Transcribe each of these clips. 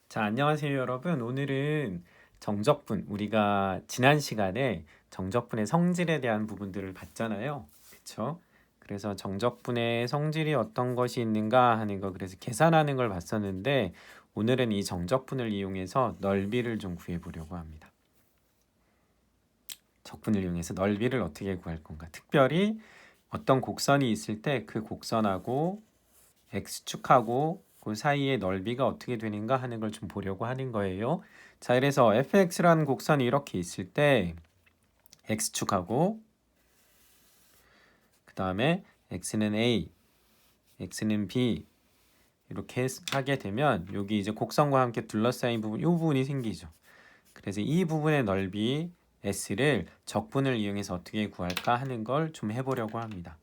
자, 안녕하세요, 여러분. 오늘은 정적분, 우리가 지난 시간에 정적분의 성질에 대한 부분들을 봤잖아요. 그쵸? 그래서 정적분의 성질이 어떤 것이 있는가 하는 거, 그래서 계산하는 걸 봤었는데, 오늘은 이 정적분을 이용해서 넓이를 좀 구해보려고 합니다. 적분을 이용해서 넓이를 어떻게 구할 건가? 특별히 어떤 곡선이 있을 때 그 곡선하고 x축하고 그 사이의 넓이가 어떻게 되는가 하는 걸 좀 보려고 하는 거예요. 자, 그래서 fx라는 곡선이 이렇게 있을 때 x축하고 그 다음에 x는 a, x는 b 이렇게 하게 되면 여기 이제 곡선과 함께 둘러싸인 부분, 이 부분이 생기죠. 그래서 이 부분의 넓이 s를 적분을 이용해서 어떻게 구할까 하는 걸 좀 해보려고 합니다.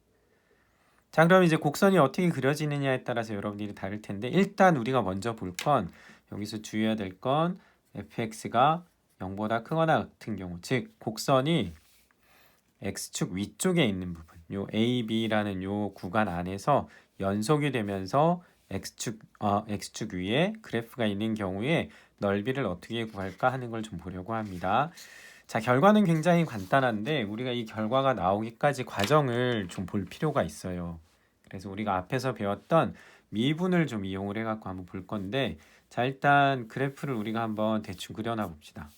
자, 그럼 이제 곡선이 어떻게 그려지느냐에 따라서 여러분들이 다를 텐데, 일단 우리가 먼저 볼 건 여기서 주의해야 될 건 fx가 0보다 크거나 같은 경우, 즉 곡선이 x축 위쪽에 있는 부분, 요 AB라는 요 구간 안에서 연속이 되면서 x축 위에 그래프가 있는 경우에 넓이를 어떻게 구할까 하는 걸 좀 보려고 합니다. 자, 결과는 굉장히 간단한데 우리가 이 결과가 나오기까지 과정을 좀 볼 필요가 있어요. 그래서 우리가 앞에서 배웠던 미분을 좀 이용을 해갖고 한번 볼 건데, 자, 일단 그래프를 우리가 한번 대충 그려놔 봅시다.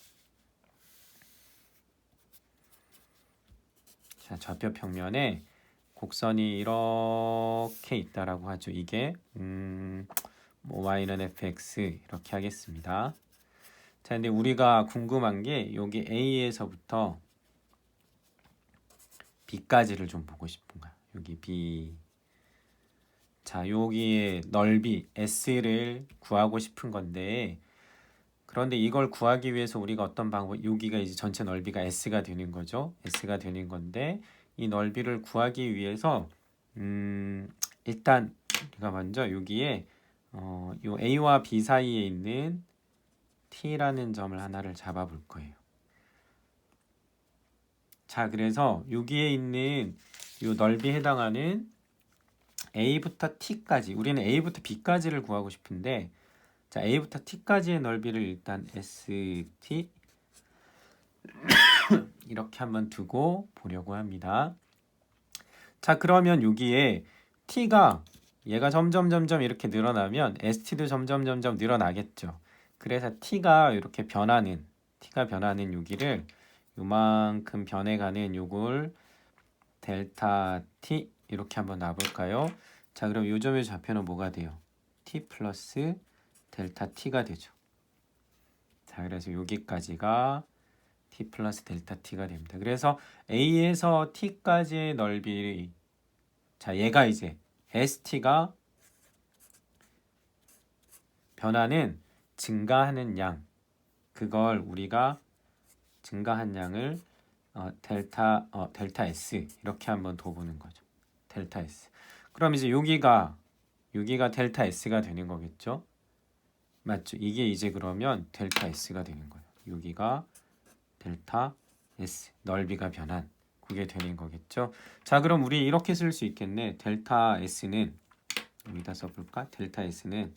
자, 좌표 평면에 곡선이 이렇게 있다라고 하죠. 이게 뭐 y는 fx 이렇게 하겠습니다. 자, 근데 우리가 궁금한 게 여기 A에서부터 B까지를 좀 보고 싶은 거야. 여기 B. 자, 여기에 넓이 S를 구하고 싶은 건데, 그런데 이걸 구하기 위해서 우리가 어떤 방법, 여기가 이제 전체 넓이가 S가 되는 거죠. S가 되는 건데, 이 넓이를 구하기 위해서 일단 우리가 먼저 여기에 요 A와 B 사이에 있는 T라는 점을 하나를 잡아 볼 거예요. 자, 그래서 여기에 있는 요 넓이에 해당하는 A부터 T까지, 우리는 A부터 B까지를 구하고 싶은데, 자, A부터 T까지의 넓이를 일단 ST 이렇게 한번 두고 보려고 합니다. 자, 그러면 여기에 T가 얘가 점점 이렇게 늘어나면 ST도 점점 늘어나겠죠. 그래서 T가 변하는 여기를 요만큼 변해가는 요걸 델타 T 이렇게 한번 놔볼까요? 자, 그럼 요점의 좌표는 뭐가 돼요? T 플러스 델타 T가 되죠. 자, 그래서 여기까지가 T 플러스 델타 T가 됩니다. 그래서 A에서 T까지의 넓이, 자, 얘가 이제 ST가 변하는 증가하는 양, 그걸 우리가 증가한 양을 델타 S 이렇게 한번 둬보는 거죠. 델타 S. 그럼 이제 여기가 델타 S가 되는 거겠죠? 맞죠? 이게 이제 그러면 델타 S가 되는 거예요. 여기가 델타 S, 넓이가 변한 그게 되는 거겠죠? 자, 그럼 우리 이렇게 쓸 수 있겠네. 델타 S는 여기다 써볼까? 델타 S는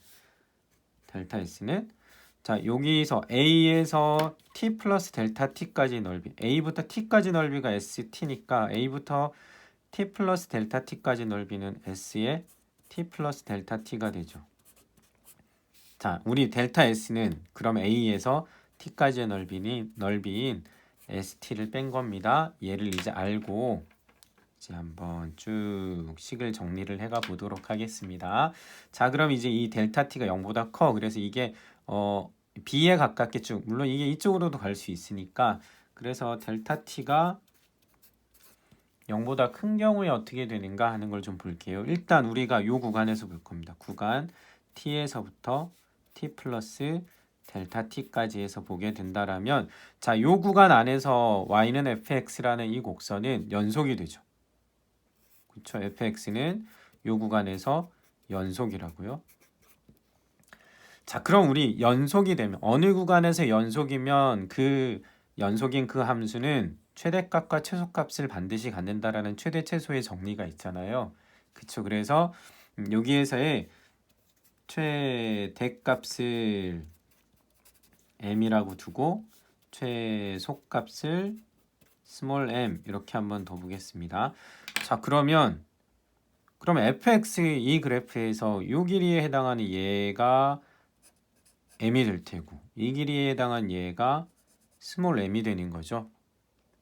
자, 여기서 A에서 T 플러스 델타 T까지 넓이, A부터 T까지 넓이가 ST니까 A부터 T 플러스 델타 T까지 넓이는 S의 T 플러스 델타 T가 되죠. 자, 우리 델타 S는 그럼 A에서 T까지의 넓이인 ST를 pen 겁니다. 얘를 이제 알고 이제 한번 쭉 식을 정리를 해가 보도록 하겠습니다. 자, 그럼 이제 이 델타 T가 0보다 커. 그래서 이게 B에 가깝게 쭉, 물론 이게 이쪽으로도 갈 수 있으니까, 그래서 델타 T가 0보다 큰 경우에 어떻게 되는가 하는 걸 좀 볼게요. 일단 우리가 요 구간에서 볼 겁니다. 구간 T에서부터 T 플러스 델타 T까지 해서 보게 된다라면, 자, 요 구간 안에서 Y는 fx라는 이 곡선은 연속이 되죠. 그렇죠? fx는 요 구간에서 연속이라고요. 자, 그럼 우리 연속이 되면 어느 구간에서 연속이면 그 연속인 그 함수는 최대값과 최소값을 반드시 갖는다라는 최대 최소의 정리가 있잖아요. 그쵸? 그래서 여기에서의 최대값을 m이라고 두고 최소값을 스몰 m 이렇게 한번 더 보겠습니다. 자, 그러면 fx 이 그래프에서 이 길이에 해당하는 얘가 m이 될 테고 이 길이에 해당한 얘가 스몰 m이 되는 거죠.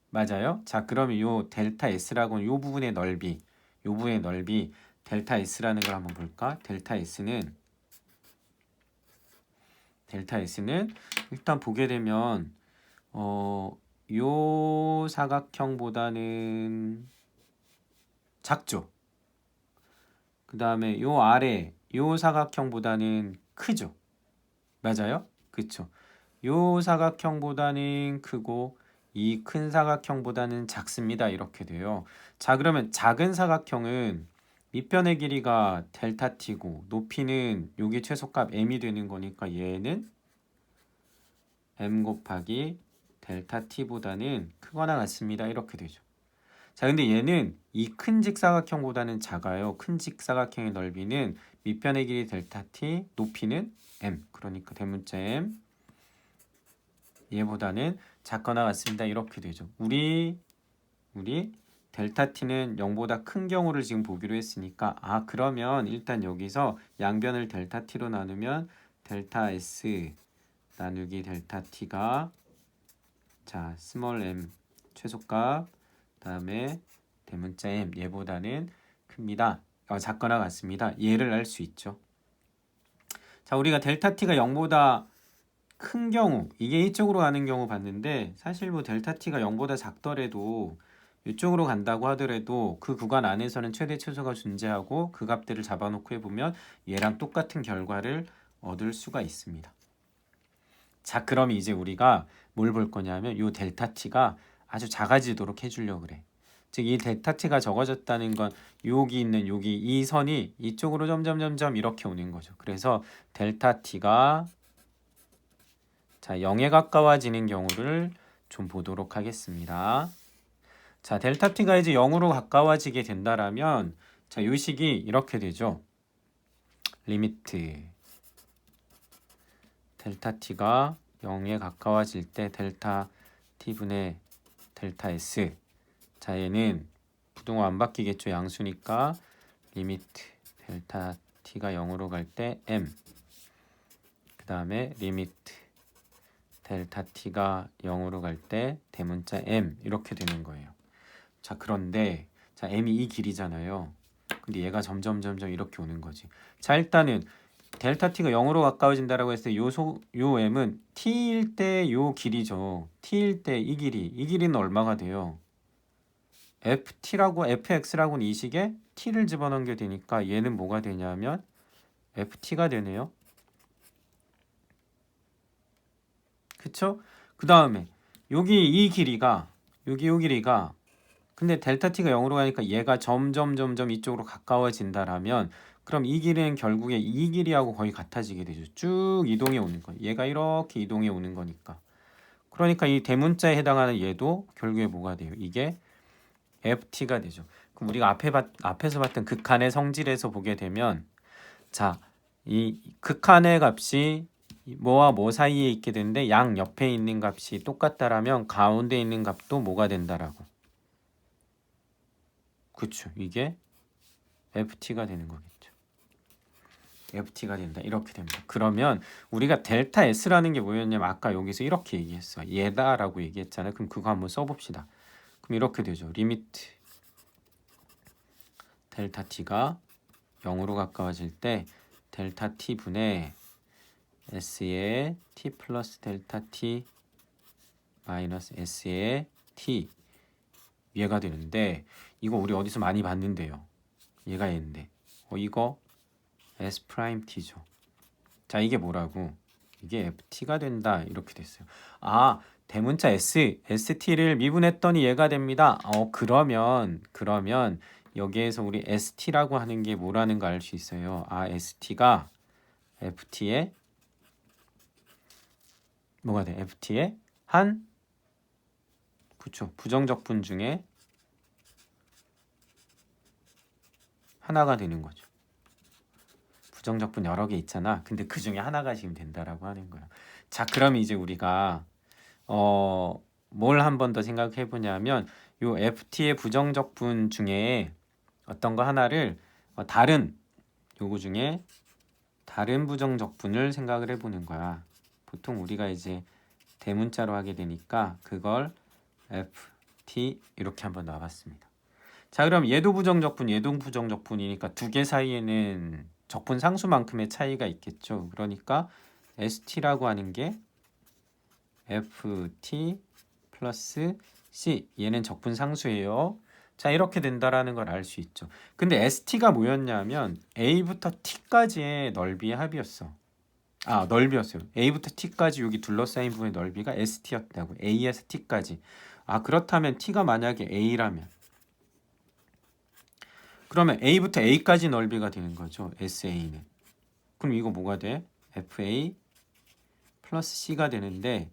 맞아요? 자, 그러면 요 델타 s라고는 요 부분의 넓이 델타 s라는 걸 한번 볼까? 델타 s는 일단 보게 되면 요 사각형보다는 작죠. 그 다음에 요 아래 요 사각형보다는 크죠. 맞아요? 그쵸. 요 사각형보다는 크고 이 큰 사각형보다는 작습니다. 이렇게 돼요. 자, 그러면 작은 사각형은 밑변의 길이가 델타 t고 높이는 여기 최소값 m이 되는 거니까 얘는 m 곱하기 델타 t보다는 크거나 같습니다. 이렇게 되죠. 자, 근데 얘는 이 큰 직사각형보다는 작아요. 큰 직사각형의 넓이는 밑변의 길이 델타 t, 높이는 m. 그러니까 대문자 m 얘보다는 작거나 같습니다. 이렇게 되죠. 우리 델타 t는 0보다 큰 경우를 지금 보기로 했으니까 그러면 일단 여기서 양변을 델타 t로 나누면 델타 s 나누기 델타 t가 자, 스몰 m 최소값 다음에 대문자 m 얘보다는 큽니다. 작거나 같습니다. 얘를 알 수 있죠. 자, 우리가 델타 t가 0보다 큰 경우 이게 이쪽으로 가는 경우 봤는데 사실 뭐 델타 t가 0보다 작더라도 이쪽으로 간다고 하더라도 그 구간 안에서는 최대 최소가 존재하고 그 값들을 잡아놓고 해보면 얘랑 똑같은 결과를 얻을 수가 있습니다. 자, 그럼 이제 우리가 뭘 볼 거냐면 이 델타 t가 아주 작아지도록 해주려고 그래. 즉 이 델타 t가 적어졌다는 건 여기 있는 여기 이 선이 이쪽으로 점점 이렇게 오는 거죠. 그래서 델타 t가 자 0에 가까워지는 경우를 좀 보도록 하겠습니다. 자, 델타 t가 이제 0으로 가까워지게 된다라면 자, 이 식이 이렇게 되죠. 리미트 델타 t가 0에 가까워질 때 델타 t분의 델타 s 자, 얘는 부등호 안 바뀌겠죠. 양수니까 리미트 델타 t가 0으로 갈 때 m 그 다음에 리미트 델타 t가 0으로 갈 때 대문자 m 이렇게 되는 거예요. 자, 그런데 자 m이 이 길이잖아요. 근데 얘가 점점 이렇게 오는 거지. 자, 일단은 델타 t가 0으로 가까워진다라고 했을 때 요 m은 t일 때 요 길이죠. t일 때 이 길이는 얼마가 돼요? fx라고는 이 식에 t를 집어넣게 되니까 얘는 뭐가 되냐면 ft가 되네요. 그쵸? 그 다음에 여기 이 길이가 요 길이가 근데 델타 t가 0으로 가니까 얘가 점점 이쪽으로 가까워진다라면 그럼 이 길이는 결국에 이 길이하고 거의 같아지게 되죠. 쭉 이동해 오는 거예요. 얘가 이렇게 이동해 오는 거니까. 그러니까 이 대문자에 해당하는 얘도 결국에 뭐가 돼요? 이게 ft가 되죠. 그럼 우리가 앞에서 봤던 극한의 성질에서 보게 되면 자, 이 극한의 값이 뭐와 뭐 사이에 있게 되는데 양 옆에 있는 값이 똑같다라면 가운데 있는 값도 뭐가 된다라고. 그쵸. 이게 ft가 되는 거겠죠. ft가 된다. 이렇게 됩니다. 그러면 우리가 델타 s라는 게 뭐였냐면 아까 여기서 이렇게 얘기했어. 얘다라고 얘기했잖아요. 그럼 그거 한번 써봅시다. 그럼 이렇게 되죠. 리미트 델타 t가 0으로 가까워질 때 델타 t분의 s의 t 플러스 델타 t 마이너스 s의 t 얘가 되는데 이거 우리 어디서 많이 봤는데요. 얘가 얘인데 이거 s 프라임 t죠. 자, 이게 뭐라고? 이게 ft가 된다 이렇게 됐어요. 대문자 st를 미분했더니 얘가 됩니다. 그러면 여기에서 우리 st라고 하는 게 뭐라는 거 알 수 있어요. st가 ft의 뭐가 돼? ft의 한 그쵸, 부정적분 중에 하나가 되는 거죠. 부정적분 여러 개 있잖아. 근데 그 중에 하나가 지금 된다라고 하는 거야. 자, 그럼 이제 우리가 뭘 한 번 더 생각해 보냐면 요 FT의 부정적분 중에 어떤 거 하나를 다른 요거 중에 다른 부정적분을 생각을 해보는 거야. 보통 우리가 이제 대문자로 하게 되니까 그걸 FT 이렇게 한번 놔봤습니다. 자, 그럼 얘도 부정적분, 얘도 부정적분이니까 두 개 사이에는 적분 상수만큼의 차이가 있겠죠. 그러니까 ST라고 하는 게 FT 플러스 C, 얘는 적분 상수예요. 자, 이렇게 된다라는 걸 알 수 있죠. 근데 ST가 뭐였냐면 A부터 T까지의 넓이의 합이었어. 넓이였어요. A부터 T까지 여기 둘러싸인 부분의 넓이가 ST였다고. A에서 T까지. 그렇다면 T가 만약에 A라면 그러면 A부터 A까지 넓이가 되는 거죠. SA는. 그럼 이거 뭐가 돼? FA 플러스 C가 되는데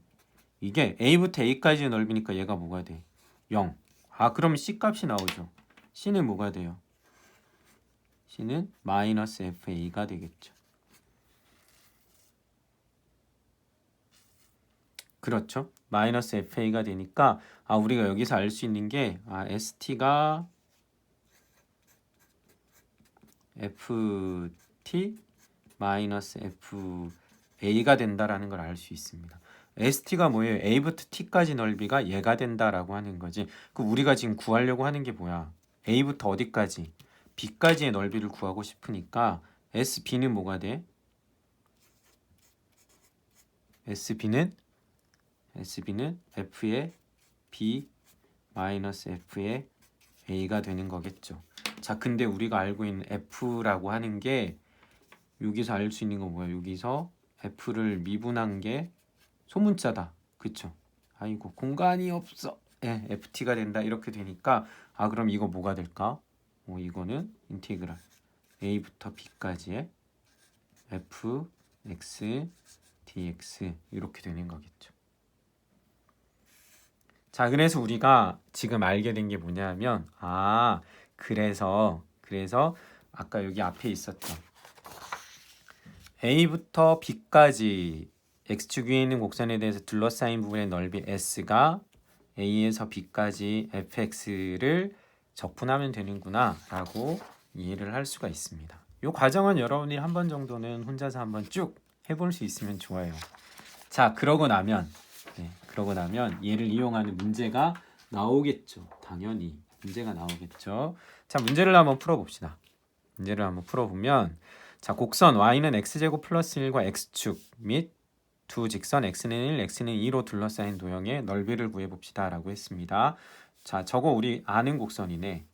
이게 A부터 A까지 넓이니까 얘가 뭐가 돼? 0. 그러면 C 값이 나오죠. C는 뭐가 돼요? C는 마이너스 FA가 되겠죠. 그렇죠. 마이너스 FA가 되니까 우리가 여기서 알 수 있는 게 ST가 FT 마이너스 FA가 된다라는 걸 알 수 있습니다. ST가 뭐예요? A부터 T까지 넓이가 얘가 된다라고 하는 거지. 그 우리가 지금 구하려고 하는 게 뭐야? A부터 어디까지? B까지의 넓이를 구하고 싶으니까 SB는 뭐가 돼? SB는 F의 B 마이너스 F의 A가 되는 거겠죠. 자, 근데 우리가 알고 있는 F라고 하는 게 여기서 알 수 있는 거 뭐야? 여기서 F를 미분한 게 소문자다. 그쵸? 아이고 공간이 없어. FT가 된다. 이렇게 되니까 그럼 이거 뭐가 될까? 이거는 인티그랄 A부터 B까지의 F, X, DX 이렇게 되는 거겠죠. 자, 그래서 우리가 지금 알게 된 게 뭐냐면 그래서 아까 여기 앞에 있었던 A부터 B까지 X축 위에 있는 곡선에 대해서 둘러싸인 부분의 넓이 S가 A에서 B까지 fx를 적분하면 되는구나 라고 이해를 할 수가 있습니다. 이 과정은 여러분이 한 번 정도는 혼자서 한번 쭉 해볼 수 있으면 좋아요. 자, 그러고 나면 얘를 이용하는 문제가 나오겠죠. 당연히 문제가 나오겠죠. 자, 문제를 한번 풀어봅시다. 문제를 한번 풀어보면 자, 곡선 y는 x제곱 플러스 1과 x축 및 두 직선 x는 1, x는 2로 둘러싸인 도형의 넓이를 구해봅시다 라고 했습니다. 자, 저거 우리 아는 곡선이네.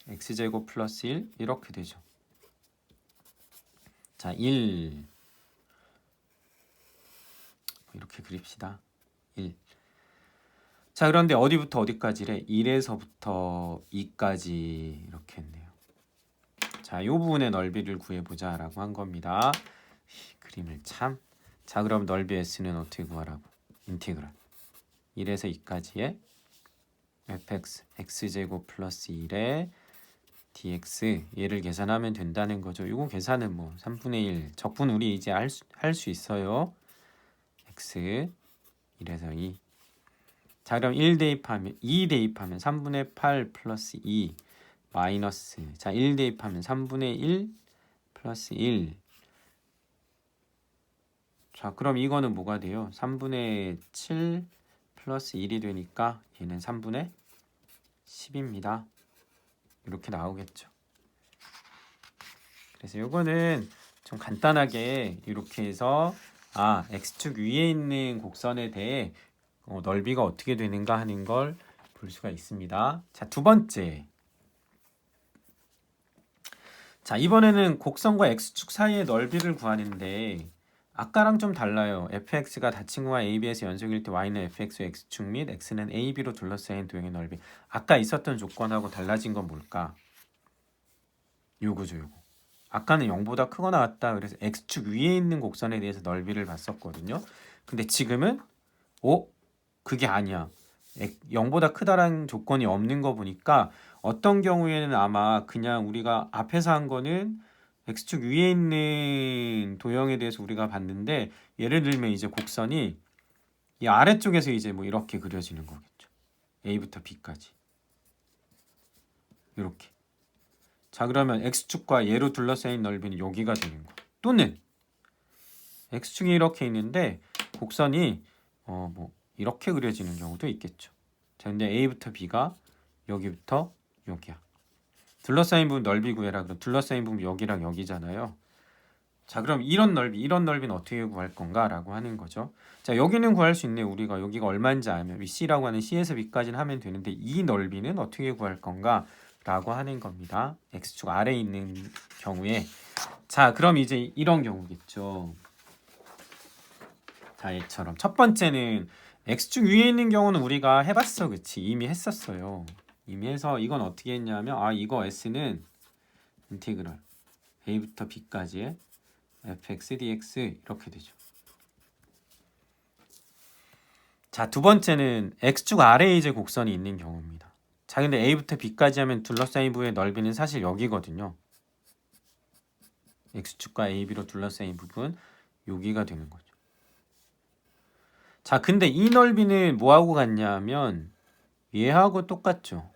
x제곱 플러스 1 이렇게 되죠. 자, 1 이렇게 그립시다. 1. 자, 그런데 어디부터 어디까지래? 1에서부터 2까지 이렇게 했네요. 자, 이 부분의 넓이를 구해보자 라고 한 겁니다. 그림을 참. 자, 그럼 넓이 S는 어떻게 구하라고? 인티그랄 1에서 2까지의 fx x제곱 플러스 1의 dx 얘를 계산하면 된다는 거죠. 이거 계산은 뭐 3분의 1 적분 우리 이제 할 수 있어요. x 1에서 2. 자, 그럼 1 대입하면 2 대입하면 3분의 8 플러스 2 마이너스 자, 1 대입하면 3분의 1 플러스 1. 자, 그럼 이거는 뭐가 돼요? 3분의 7 플러스 1이 되니까 얘는 3분의 10입니다. 이렇게 나오겠죠. 그래서 이거는 좀 간단하게 이렇게 해서 x축 위에 있는 곡선에 대해 넓이가 어떻게 되는가 하는 걸 볼 수가 있습니다. 자, 두 번째. 자, 이번에는 곡선과 x축 사이의 넓이를 구하는데 아까랑 좀 달라요. fx가 닫힌 구와 ab에서 연속일 때 y는 fx의 x축 및 x는 ab로 둘러싸인 도형의 넓이. 아까 있었던 조건하고 달라진 건 뭘까? 요거죠, 요거. 아까는 0보다 크거나 같다. 그래서 x축 위에 있는 곡선에 대해서 넓이를 봤었거든요. 근데 지금은 그게 아니야. 0보다 크다라는 조건이 없는 거 보니까 어떤 경우에는 아마 그냥 우리가 앞에서 한 거는 x축 위에 있는 도형에 대해서 우리가 봤는데 예를 들면 이제 곡선이 이 아래쪽에서 이제 뭐 이렇게 그려지는 거겠죠. A부터 B까지 이렇게. 자 그러면 x축과 얘로 둘러싸인 넓이는 여기가 되는 거. 또는 x축이 이렇게 있는데 곡선이 뭐 이렇게 그려지는 경우도 있겠죠. 자 근데 A부터 B가 여기부터 여기야. 둘러싸인 부분 넓이 구해라. 그럼 둘러싸인 부분 여기랑 여기잖아요. 자 그럼 이런 넓이는 어떻게 구할 건가 라고 하는 거죠. 자 여기는 구할 수 있네. 우리가 여기가 얼마인지 알면 C라고 하는 C에서 B까지는 하면 되는데 이 넓이는 어떻게 구할 건가 라고 하는 겁니다. X축 아래에 있는 경우에. 자 그럼 이제 이런 경우겠죠. 자 얘처럼 첫 번째는 X축 위에 있는 경우는 우리가 해봤어. 그치? 이미 했었어요. 이미 해서 이건 어떻게 했냐면 이거 S는 인티그럴 A부터 B까지의 fx dx 이렇게 되죠. 자, 두 번째는 x축 아래에 이제 곡선이 있는 경우입니다. 자, 근데 A부터 B까지 하면 둘러싸인 부분의 넓이는 사실 여기거든요. x축과 AB로 둘러싸인 부분 여기가 되는 거죠. 자, 근데 이 넓이는 뭐하고 같냐면 얘하고 똑같죠.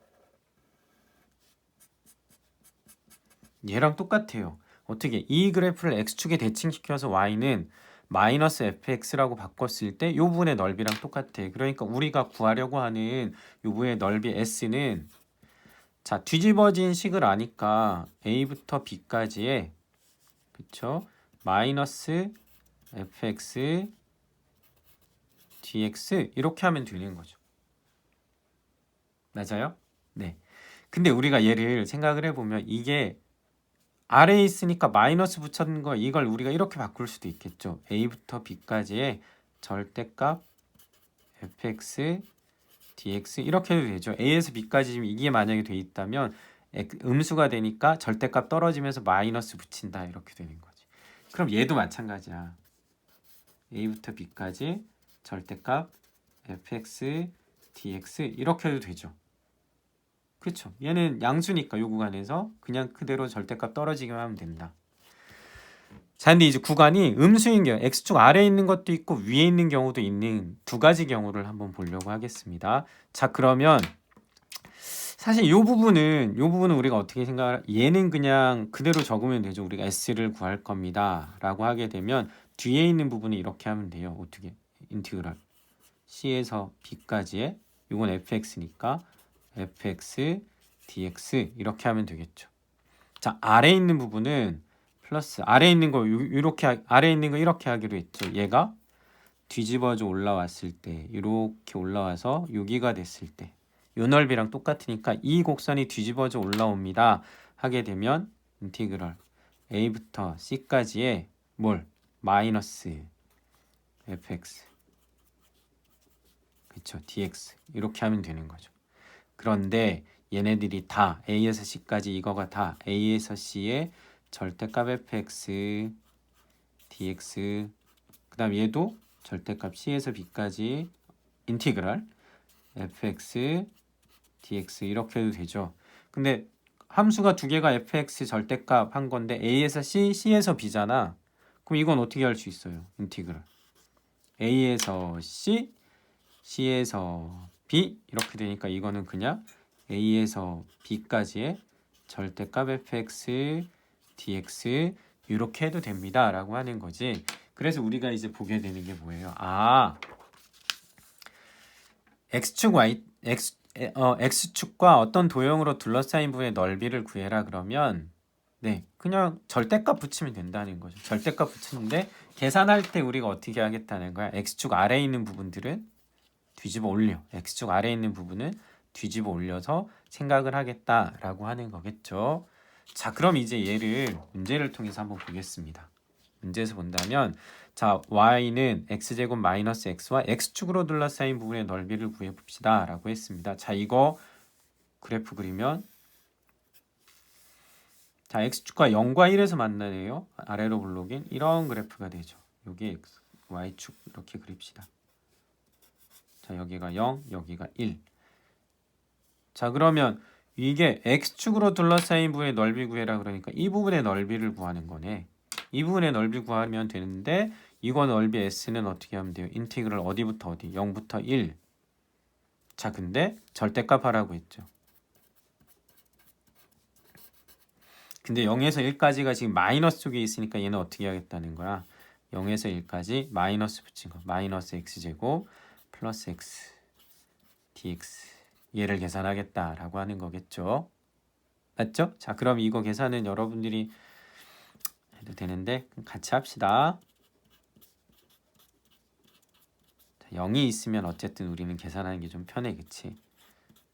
얘랑 똑같아요. 어떻게 이 그래프를 x축에 대칭시켜서 y는 마이너스 fx라고 바꿨을 때 이 부분의 넓이랑 똑같아. 그러니까 우리가 구하려고 하는 이 부분의 넓이 s는 자 뒤집어진 식을 아니까 a부터 b까지의 그쵸? 마이너스 fx dx 이렇게 하면 되는 거죠. 맞아요? 네. 근데 우리가 얘를 생각을 해보면 이게 아래에 있으니까 마이너스 붙였는 거 이걸 우리가 이렇게 바꿀 수도 있겠죠. A부터 B까지의 절대값 fx dx 이렇게 해도 되죠. A에서 B까지 지금 이게 만약에 돼 있다면 음수가 되니까 절대값 떨어지면서 마이너스 붙인다 이렇게 되는 거지. 그럼 얘도 마찬가지야. A부터 B까지 절대값 fx dx 이렇게 해도 되죠. 그렇죠. 얘는 양수니까 요 구간에서 그냥 그대로 절대값 떨어지기만 하면 된다. 자, 근데 이제 구간이 음수인 경우, x축 아래에 있는 것도 있고 위에 있는 경우도 있는 두 가지 경우를 한번 보려고 하겠습니다. 자, 그러면 사실 요 부분은 우리가 어떻게 생각할? 얘는 그냥 그대로 적으면 되죠. 우리가 s를 구할 겁니다라고 하게 되면 뒤에 있는 부분이 이렇게 하면 돼요. 어떻게? 인티그랄 c에서 b까지의 요건 fx니까 fx dx 이렇게 하면 되겠죠. 자, 아래에 있는 부분은 플러스 아래에 있는 거 이렇게 아래에 있는 거 이렇게 하기로 했죠. 얘가 뒤집어져 올라왔을 때 이렇게 올라와서 여기가 됐을 때 요 넓이랑 똑같으니까 이 곡선이 뒤집어져 올라옵니다. 하게 되면 인티그럴 a부터 c까지의 뭘? 마이너스 fx 그쵸 dx 이렇게 하면 되는 거죠. 그런데 얘네들이 다 A에서 C까지 이거가 다 A에서 C의 절대값 fx, dx 그 다음 얘도 절대값 C에서 B까지 인티그랄 fx, dx 이렇게 해도 되죠. 근데 함수가 두 개가 fx 절대값 한 건데 A에서 C, C에서 B잖아. 그럼 이건 어떻게 할 수 있어요? 인티그랄 A에서 C, C에서 B 이렇게 되니까 이거는 그냥 A에서 B까지의 절대값 fx, dx 이렇게 해도 됩니다 라고 하는 거지. 그래서 우리가 이제 보게 되는 게 뭐예요? x축 x축과 어떤 도형으로 둘러싸인 부분의 넓이를 구해라 그러면 네 그냥 절대값 붙이면 된다는 거죠. 절대값 붙이는데 계산할 때 우리가 어떻게 하겠다는 거야? x축 아래에 있는 부분들은 뒤집어 올려. x축 아래에 있는 부분은 뒤집어 올려서 생각을 하겠다라고 하는 거겠죠. 자, 그럼 이제 얘를 문제를 통해서 한번 보겠습니다. 문제에서 본다면 자, y는 x제곱 마이너스 x와 x축으로 둘러싸인 부분의 넓이를 구해 봅시다 라고 했습니다. 자, 이거 그래프 그리면 자, x축과 0과 1에서 만나네요. 아래로 블록인 이런 그래프가 되죠. 여기 y축 이렇게 그립시다. 자, 여기가 0, 여기가 1. 자, 그러면 이게 x축으로 둘러싸인 부분의 넓이 구해라 그러니까 이 부분의 넓이를 구하는 거네. 이 부분의 넓이 구하면 되는데 이거 넓이 s는 어떻게 하면 돼요? 인티그럴 어디부터 어디? 0부터 1. 자, 근데 절대값 하라고 했죠. 근데 0에서 1까지가 지금 마이너스 쪽에 있으니까 얘는 어떻게 하겠다는 거야? 0에서 1까지 마이너스 붙인 거. 마이너스 x제곱 플러스 x dx 얘를 계산하겠다라고 하는 거겠죠. 맞죠? 자, 그럼 이거 계산은 여러분들이 해도 되는데 같이 합시다. 자, 0이 있으면 어쨌든 우리는 계산하는 게 좀 편해, 그치?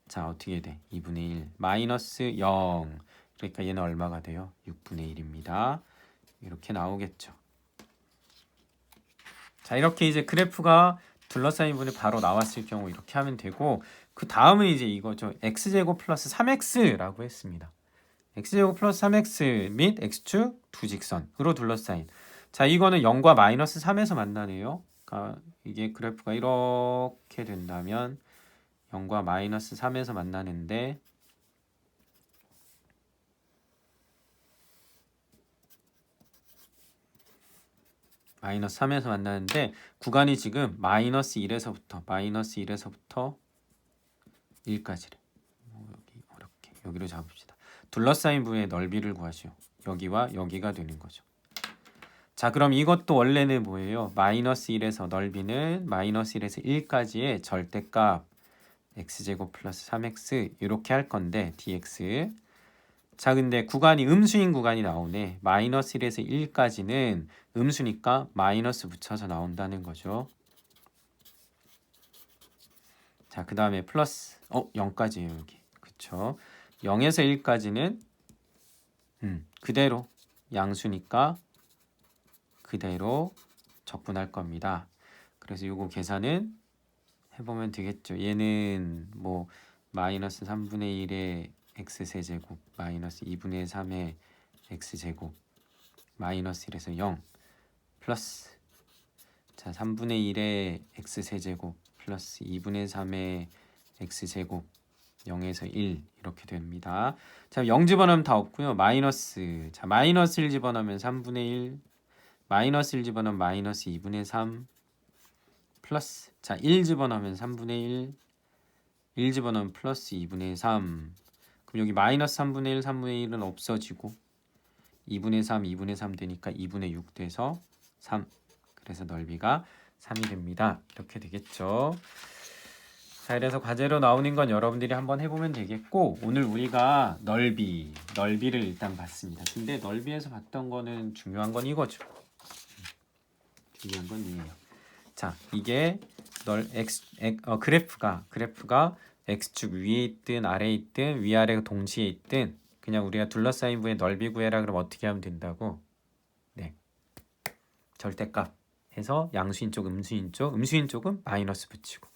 자, 어떻게 돼? 2분의 1 마이너스 0 그러니까 얘는 얼마가 돼요? 6분의 1입니다. 이렇게 나오겠죠. 자, 이렇게 이제 그래프가 둘러싸인 부분이 바로 나왔을 경우 이렇게 하면 되고 그 다음은 이제 이거죠. x제곱 플러스 3x라고 했습니다. x제곱 플러스 3x 및 x축 두 직선으로 둘러싸인. 자, 이거는 0과 마이너스 3에서 만나네요. 그러니까 이게 그래프가 이렇게 된다면 0과 마이너스 3에서 만나는데 마이너스 3에서 만나는데 구간이 지금 마이너스 1에서부터 1까지래. 여기 어렵게 여기로 잡읍시다. 둘러싸인 부분의 넓이를 구하시오. 여기와 여기가 되는 거죠. 자, 그럼 이것도 원래는 뭐예요? 마이너스 1에서 넓이는 마이너스 1에서 1까지의 절대값 x제곱 플러스 3x 이렇게 할 건데 dx. 자, 근데 구간이 음수인 구간이 나오네. 마이너스 1에서 1까지는 음수니까 마이너스 붙여서 나온다는 거죠. 자, 그 다음에 플러스 0까지예요 여기. 그쵸? 0에서 1까지는 그대로 양수니까 그대로 적분할 겁니다. 그래서 이거 계산은 해보면 되겠죠. 얘는 뭐 마이너스 3분의 1의 x세제곱 마이너스 2분의 3의 x제곱 마이너스 1에서 0 플러스 자 3분의 1의 x세제곱 플러스 2분의 3의 x제곱 0에서 1 이렇게 됩니다. 자, 0 집어넣으면 다 없고요. 마이너스 자 마이너스 1 집어넣으면 3분의 1 마이너스 1 집어넣으면 마이너스 2분의 3 플러스 자 1 집어넣으면 3분의 1 집어넣으면 플러스 2분의 3 그럼 여기 마이너스 3분의 1 3분의 1은 없어지고 2분의 3 2분의 3 되니까 2분의 6 돼서 3 그래서 넓이가 3이 됩니다. 이렇게 되겠죠. 자, 그래서 과제로 나오는 건 여러분들이 한번 해보면 되겠고 오늘 우리가 넓이를 일단 봤습니다. 근데 넓이에서 봤던 거는 중요한 건 이거죠. 중요한 건 이에요. 자, 이게 그래프가 x축 위에 있든 아래에 있든 위아래가 동시에 있든 그냥 우리가 둘러싸인 부분의 넓이 구해라 그러면 어떻게 하면 된다고? 네, 절대값 해서 양수인 쪽, 음수인 쪽은 마이너스 붙이고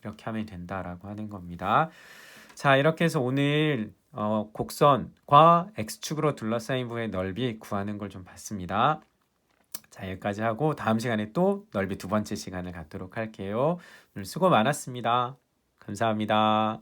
이렇게 하면 된다라고 하는 겁니다. 자, 이렇게 해서 오늘 곡선과 x축으로 둘러싸인 부분의 넓이 구하는 걸 좀 봤습니다. 자, 여기까지 하고 다음 시간에 또 넓이 두 번째 시간을 갖도록 할게요. 오늘 수고 많았습니다. 감사합니다.